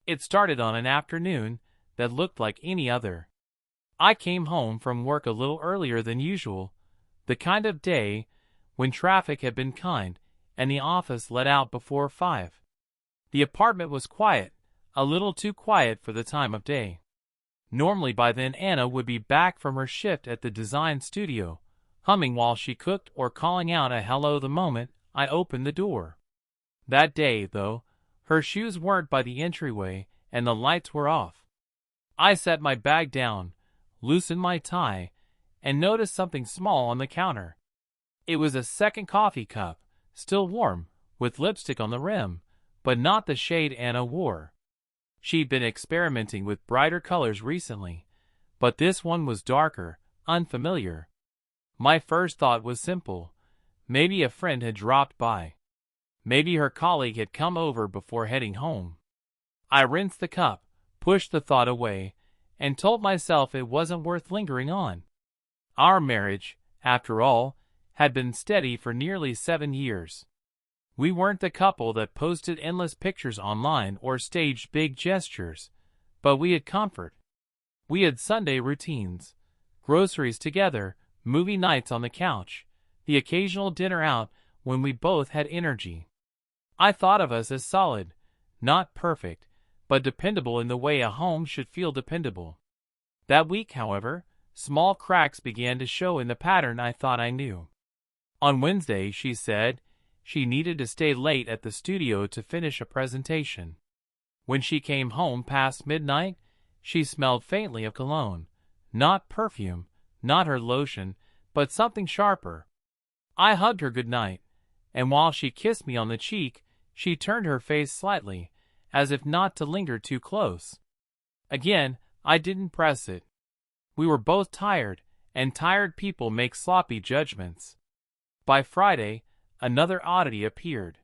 It started on an afternoon that looked like any other. I came home from work a little earlier than usual, the kind of day when traffic had been kind and the office let out before 5. The apartment was quiet, a little too quiet for the time of day. Normally by then Anna would be back from her shift at the design studio, humming while she cooked or calling out a hello the moment I opened the door. That day, though, her shoes weren't by the entryway and the lights were off. I set my bag down, loosened my tie, and noticed something small on the counter. It was a second coffee cup, still warm, with lipstick on the rim, but not the shade Anna wore. She'd been experimenting with brighter colors recently, but this one was darker, unfamiliar. My first thought was simple. Maybe a friend had dropped by. Maybe her colleague had come over before heading home. I rinsed the cup, pushed the thought away, and told myself it wasn't worth lingering on. Our marriage, after all, had been steady for nearly 7 years. We weren't the couple that posted endless pictures online or staged big gestures, but we had comfort. We had Sunday routines, groceries together, movie nights on the couch, the occasional dinner out when we both had energy. I thought of us as solid, not perfect, but dependable in the way a home should feel dependable. That week, however, small cracks began to show in the pattern I thought I knew. On Wednesday, she said she needed to stay late at the studio to finish a presentation. When she came home past midnight, she smelled faintly of cologne. Not perfume, not her lotion, but something sharper. I hugged her goodnight, and while she kissed me on the cheek, she turned her face slightly, as if not to linger too close. Again, I didn't press it. We were both tired, and tired people make sloppy judgments. By Friday, another oddity appeared.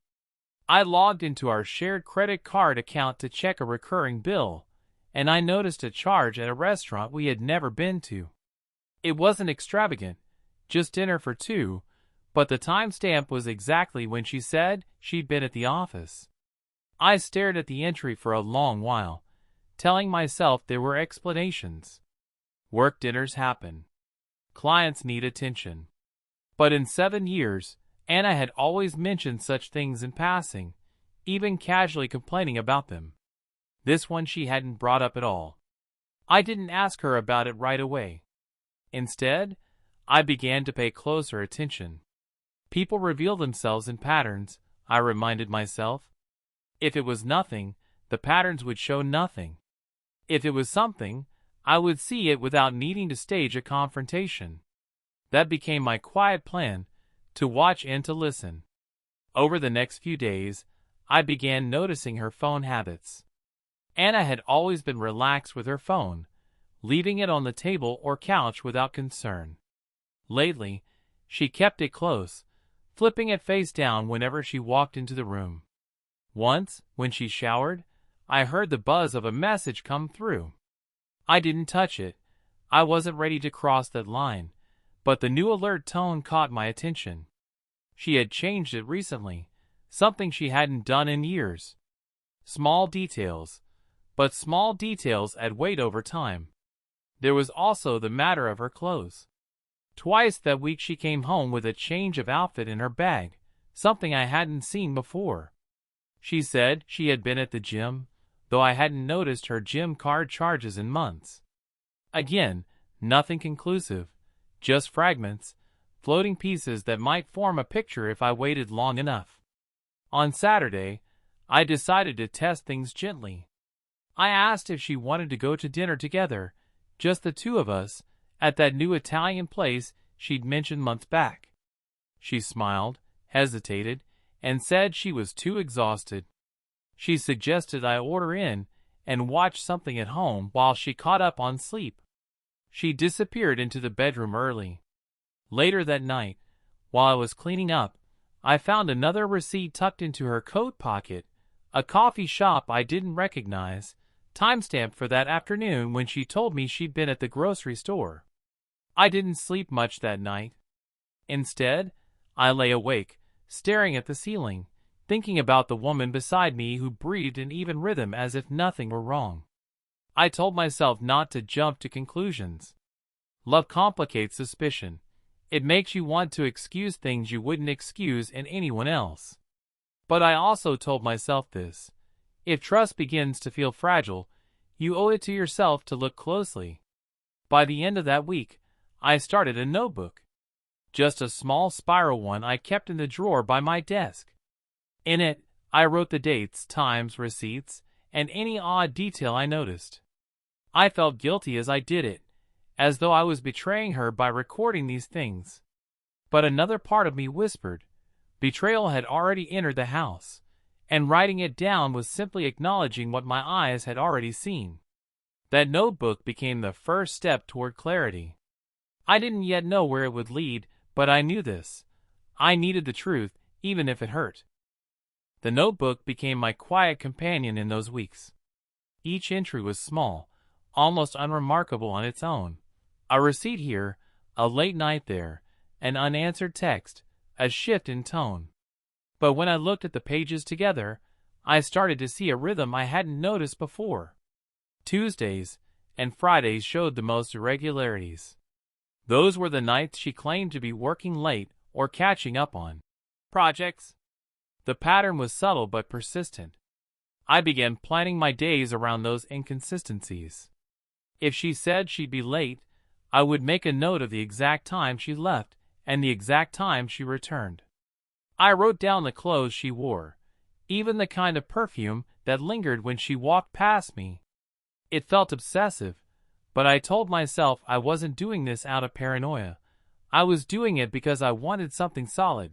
I logged into our shared credit card account to check a recurring bill, and I noticed a charge at a restaurant we had never been to. It wasn't extravagant, just dinner for 2, but the timestamp was exactly when she said she'd been at the office. I stared at the entry for a long while, telling myself there were explanations. Work dinners happen. Clients need attention. But in 7 years, Anna had always mentioned such things in passing, even casually complaining about them. This one she hadn't brought up at all. I didn't ask her about it right away. Instead, I began to pay closer attention. People reveal themselves in patterns, I reminded myself. If it was nothing, the patterns would show nothing. If it was something, I would see it without needing to stage a confrontation. That became my quiet plan, to watch and to listen. Over the next few days, I began noticing her phone habits. Anna had always been relaxed with her phone, leaving it on the table or couch without concern. Lately, she kept it close, flipping it face down whenever she walked into the room. Once, when she showered, I heard the buzz of a message come through. I didn't touch it. I wasn't ready to cross that line, but the new alert tone caught my attention. She had changed it recently, something she hadn't done in years. Small details, but small details add weight over time. There was also the matter of her clothes. Twice that week she came home with a change of outfit in her bag, something I hadn't seen before. She said she had been at the gym, though I hadn't noticed her gym card charges in months. Again, nothing conclusive, just fragments, floating pieces that might form a picture if I waited long enough. On Saturday, I decided to test things gently. I asked if she wanted to go to dinner together, just the two of us, at that new Italian place she'd mentioned months back. She smiled, hesitated, and said she was too exhausted. She suggested I order in and watch something at home while she caught up on sleep. She disappeared into the bedroom early. Later that night, while I was cleaning up, I found another receipt tucked into her coat pocket, a coffee shop I didn't recognize, timestamped for that afternoon when she told me she'd been at the grocery store. I didn't sleep much that night. Instead, I lay awake, staring at the ceiling, thinking about the woman beside me who breathed in even rhythm as if nothing were wrong. I told myself not to jump to conclusions. Love complicates suspicion. It makes you want to excuse things you wouldn't excuse in anyone else. But I also told myself this: if trust begins to feel fragile, you owe it to yourself to look closely. By the end of that week, I started a notebook. Just a small spiral one I kept in the drawer by my desk. In it, I wrote the dates, times, receipts, and any odd detail I noticed. I felt guilty as I did it, as though I was betraying her by recording these things. But another part of me whispered, betrayal had already entered the house, and writing it down was simply acknowledging what my eyes had already seen. That notebook became the first step toward clarity. I didn't yet know where it would lead, but I knew this: I needed the truth, even if it hurt. The notebook became my quiet companion in those weeks. Each entry was small, almost unremarkable on its own. A receipt here, a late night there, an unanswered text, a shift in tone. But when I looked at the pages together, I started to see a rhythm I hadn't noticed before. Tuesdays and Fridays showed the most irregularities. Those were the nights she claimed to be working late or catching up on projects. The pattern was subtle but persistent. I began planning my days around those inconsistencies. If she said she'd be late, I would make a note of the exact time she left and the exact time she returned. I wrote down the clothes she wore, even the kind of perfume that lingered when she walked past me. It felt obsessive, but I told myself I wasn't doing this out of paranoia. I was doing it because I wanted something solid.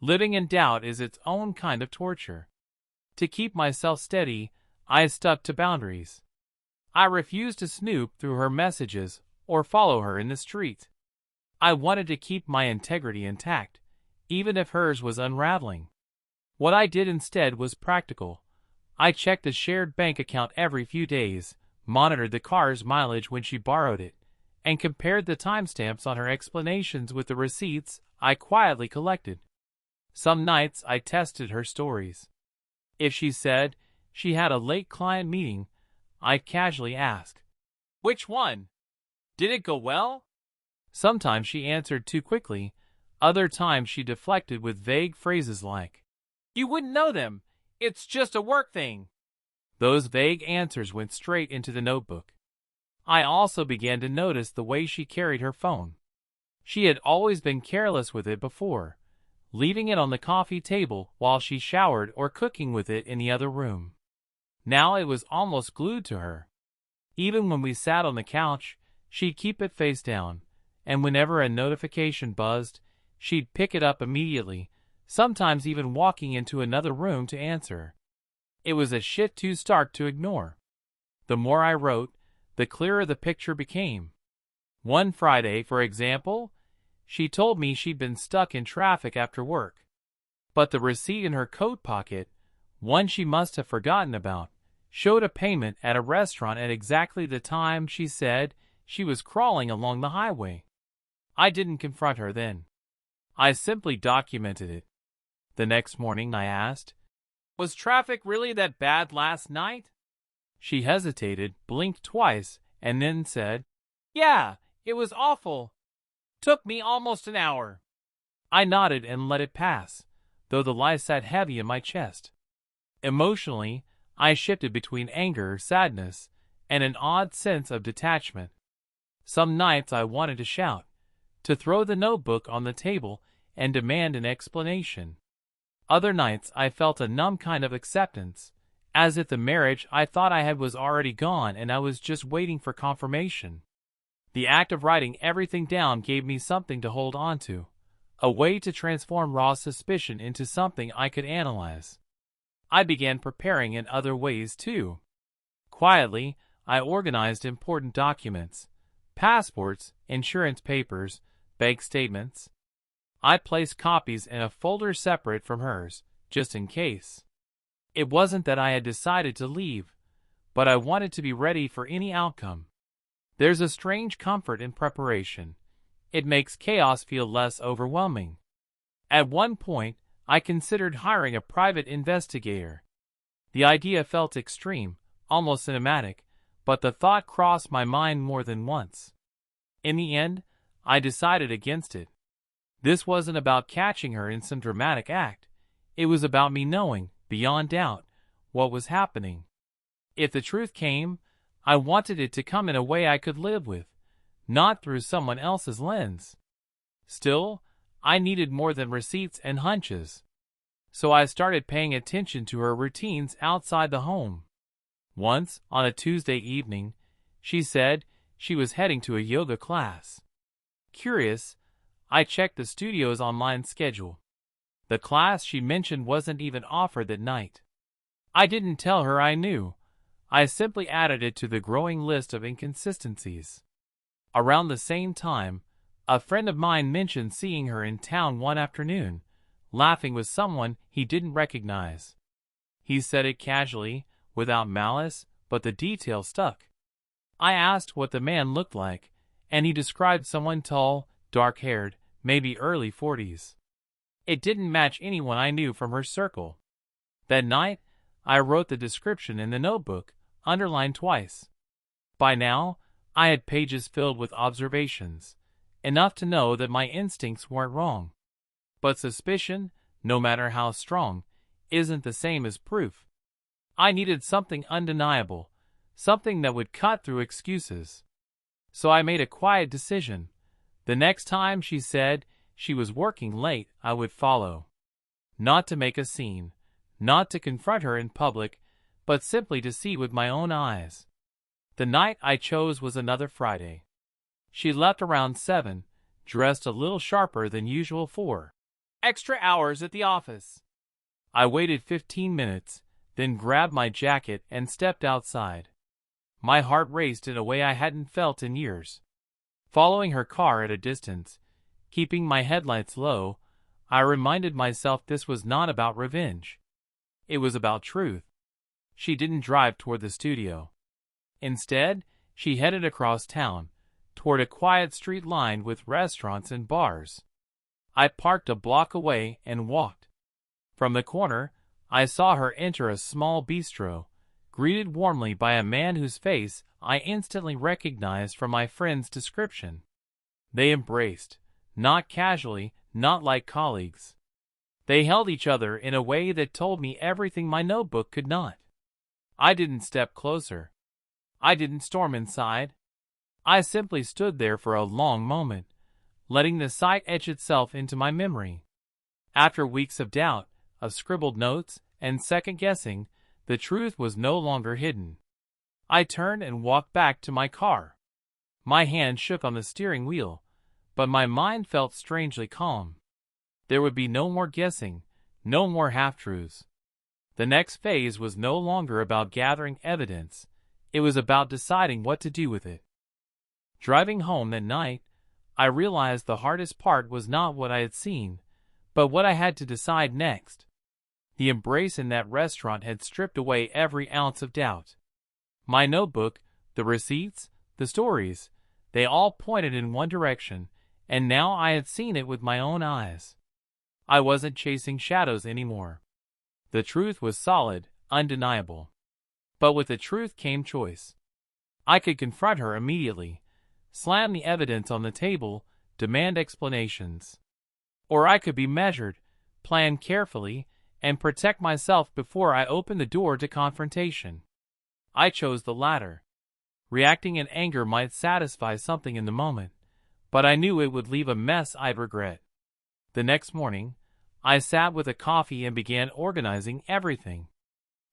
Living in doubt is its own kind of torture. To keep myself steady, I stuck to boundaries. I refused to snoop through her messages or follow her in the street. I wanted to keep my integrity intact, even if hers was unraveling. What I did instead was practical. I checked the shared bank account every few days, monitored the car's mileage when she borrowed it, and compared the timestamps on her explanations with the receipts I quietly collected. Some nights I tested her stories. If she said she had a late client meeting, I'd casually ask, "Which one? Did it go well?" Sometimes she answered too quickly. Other times she deflected with vague phrases like, "You wouldn't know them. It's just a work thing." Those vague answers went straight into the notebook. I also began to notice the way she carried her phone. She had always been careless with it before, leaving it on the coffee table while she showered or cooking with it in the other room. Now it was almost glued to her. Even when we sat on the couch, she'd keep it face down, and whenever a notification buzzed, she'd pick it up immediately, sometimes even walking into another room to answer. It was a shit too stark to ignore. The more I wrote, the clearer the picture became. One Friday, for example, she told me she'd been stuck in traffic after work. But the receipt in her coat pocket, one she must have forgotten about, showed a payment at a restaurant at exactly the time she said she was crawling along the highway. I didn't confront her then. I simply documented it. The next morning I asked, "Was traffic really that bad last night?" She hesitated, blinked twice, and then said, "Yeah, it was awful. Took me almost an hour." I nodded and let it pass, though the lie sat heavy in my chest. Emotionally, I shifted between anger, sadness, and an odd sense of detachment. Some nights I wanted to shout, to throw the notebook on the table and demand an explanation. Other nights I felt a numb kind of acceptance, as if the marriage I thought I had was already gone and I was just waiting for confirmation. The act of writing everything down gave me something to hold on to, a way to transform raw suspicion into something I could analyze. I began preparing in other ways too. Quietly, I organized important documents, passports, insurance papers, bank statements. I placed copies in a folder separate from hers, just in case. It wasn't that I had decided to leave, but I wanted to be ready for any outcome. There's a strange comfort in preparation. It makes chaos feel less overwhelming. At one point, I considered hiring a private investigator. The idea felt extreme, almost cinematic, but the thought crossed my mind more than once. In the end, I decided against it. This wasn't about catching her in some dramatic act. It was about me knowing, beyond doubt, what was happening. If the truth came, I wanted it to come in a way I could live with, not through someone else's lens. Still, I needed more than receipts and hunches. So I started paying attention to her routines outside the home. Once, on a Tuesday evening, she said she was heading to a yoga class. Curious, I checked the studio's online schedule. The class she mentioned wasn't even offered that night. I didn't tell her I knew. I simply added it to the growing list of inconsistencies. Around the same time, a friend of mine mentioned seeing her in town one afternoon, laughing with someone he didn't recognize. He said it casually, without malice, but the detail stuck. I asked what the man looked like, and he described someone tall, dark-haired, maybe early 40s. It didn't match anyone I knew from her circle. That night, I wrote the description in the notebook, underlined twice. By now, I had pages filled with observations, enough to know that my instincts weren't wrong. But suspicion, no matter how strong, isn't the same as proof. I needed something undeniable, something that would cut through excuses. So I made a quiet decision. The next time she said she was working late, I would follow. Not to make a scene, not to confront her in public, but simply to see with my own eyes. The night I chose was another Friday. She left around 7, dressed a little sharper than usual for extra hours at the office. I waited 15 minutes, then grabbed my jacket and stepped outside. My heart raced in a way I hadn't felt in years. Following her car at a distance, keeping my headlights low, I reminded myself this was not about revenge. It was about truth. She didn't drive toward the studio. Instead, she headed across town, toward a quiet street lined with restaurants and bars. I parked a block away and walked. From the corner, I saw her enter a small bistro, greeted warmly by a man whose face I instantly recognized from my friend's description. They embraced, not casually, not like colleagues. They held each other in a way that told me everything my notebook could not. I didn't step closer. I didn't storm inside. I simply stood there for a long moment, letting the sight etch itself into my memory. After weeks of doubt, of scribbled notes, and second-guessing, the truth was no longer hidden. I turned and walked back to my car. My hand shook on the steering wheel, but my mind felt strangely calm. There would be no more guessing, no more half-truths. The next phase was no longer about gathering evidence. It was about deciding what to do with it. Driving home that night, I realized the hardest part was not what I had seen, but what I had to decide next. The embrace in that restaurant had stripped away every ounce of doubt. My notebook, the receipts, the stories, they all pointed in one direction, and now I had seen it with my own eyes. I wasn't chasing shadows anymore. The truth was solid, undeniable. But with the truth came choice. I could confront her immediately, slam the evidence on the table, demand explanations. Or I could be measured, plan carefully, and protect myself before I opened the door to confrontation. I chose the latter. Reacting in anger might satisfy something in the moment, but I knew it would leave a mess I'd regret. The next morning, I sat with a coffee and began organizing everything.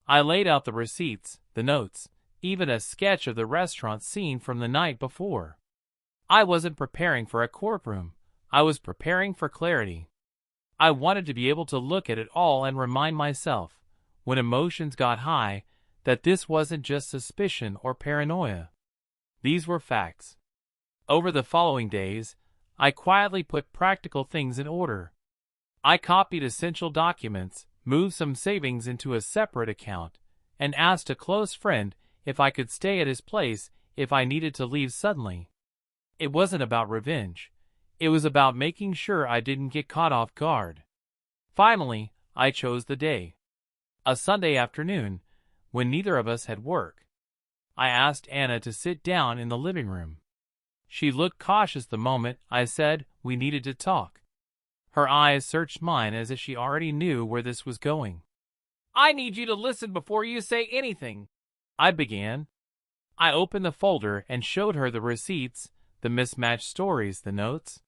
I laid out the receipts, the notes, even a sketch of the restaurant scene from the night before. I wasn't preparing for a courtroom. I was preparing for clarity. I wanted to be able to look at it all and remind myself, when emotions got high, that this wasn't just suspicion or paranoia. These were facts. Over the following days, I quietly put practical things in order. I copied essential documents, moved some savings into a separate account, and asked a close friend if I could stay at his place if I needed to leave suddenly. It wasn't about revenge. It was about making sure I didn't get caught off guard. Finally, I chose the day. A Sunday afternoon, when neither of us had work. I asked Anna to sit down in the living room. She looked cautious the moment I said we needed to talk. Her eyes searched mine as if she already knew where this was going. "I need you to listen before you say anything," I began. I opened the folder and showed her the receipts, the mismatched stories, the notes.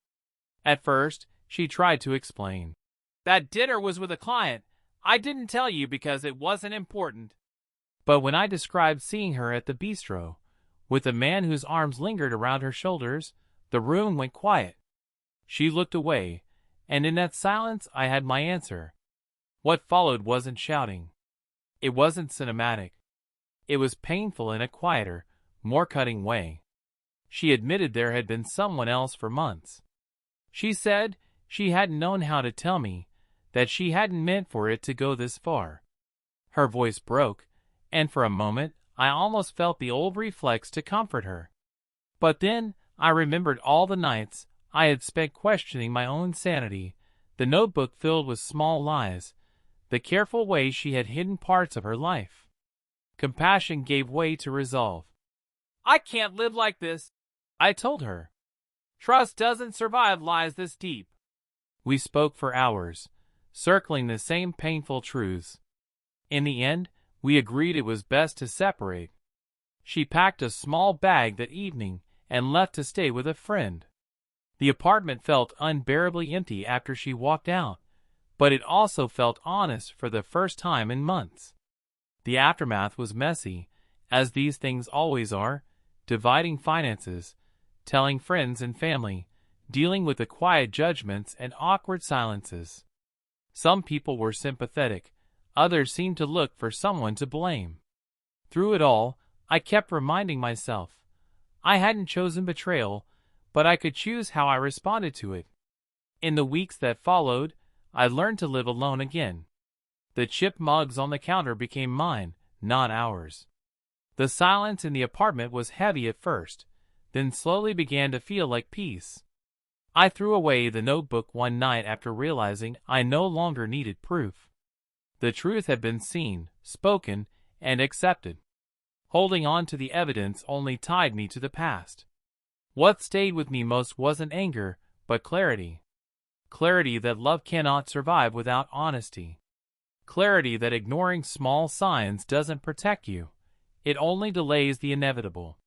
At first, she tried to explain. "That dinner was with a client. I didn't tell you because it wasn't important." But when I described seeing her at the bistro, with a man whose arms lingered around her shoulders, the room went quiet. She looked away, and in that silence I had my answer. What followed wasn't shouting. It wasn't cinematic. It was painful in a quieter, more cutting way. She admitted there had been someone else for months. She said she hadn't known how to tell me, that she hadn't meant for it to go this far. Her voice broke, and for a moment I almost felt the old reflex to comfort her. But then I remembered all the nights I had spent questioning my own sanity, the notebook filled with small lies, the careful way she had hidden parts of her life. Compassion gave way to resolve. "I can't live like this," I told her. "Trust doesn't survive lies this deep." We spoke for hours, circling the same painful truths. In the end, we agreed it was best to separate. She packed a small bag that evening and left to stay with a friend. The apartment felt unbearably empty after she walked out, but it also felt honest for the first time in months. The aftermath was messy, as these things always are, dividing finances, telling friends and family, dealing with the quiet judgments and awkward silences. Some people were sympathetic, others seemed to look for someone to blame. Through it all, I kept reminding myself, I hadn't chosen betrayal, but I could choose how I responded to it. In the weeks that followed, I learned to live alone again. The chipped mugs on the counter became mine, not ours. The silence in the apartment was heavy at first, then slowly began to feel like peace. I threw away the notebook one night after realizing I no longer needed proof. The truth had been seen, spoken, and accepted. Holding on to the evidence only tied me to the past. What stayed with me most wasn't anger, but clarity. Clarity that love cannot survive without honesty. Clarity that ignoring small signs doesn't protect you. It only delays the inevitable.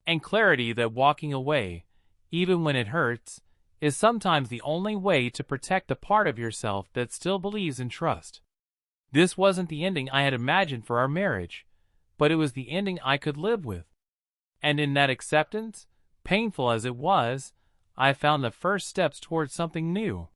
And clarity that walking away, even when it hurts, is sometimes the only way to protect the part of yourself that still believes in trust. This wasn't the ending I had imagined for our marriage, but it was the ending I could live with. And in that acceptance, painful as it was, I found the first steps towards something new.